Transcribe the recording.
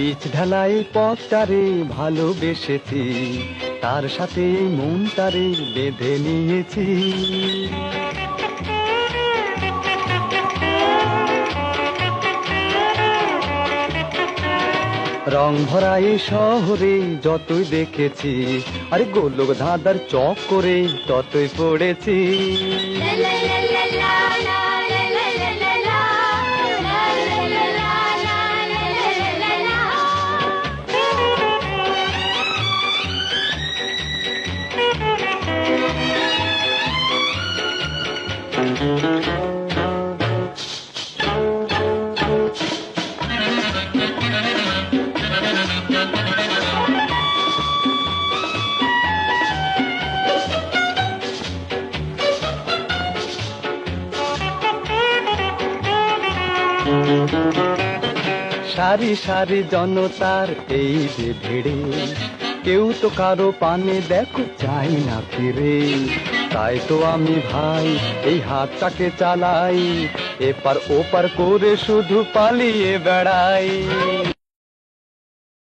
Pitch ঢালাই পথটারে ভালোবেসেছি, তার সাথে মনটারে বেঁধে নিয়েছি। রং ভরা এই শহরে যতই দেখেছি, আরে গোলক ধাঁধার চক করে ততই পড়েছি। সারি সারি জনতার এই যে ভিড়ে, কেউ তো কারো পানে দেখো চাই না ফিরে। তাই তো আমি ভাই এই হাতটাকে চালাই, এপার ওপার করে শুধু পালিয়ে বেড়াই।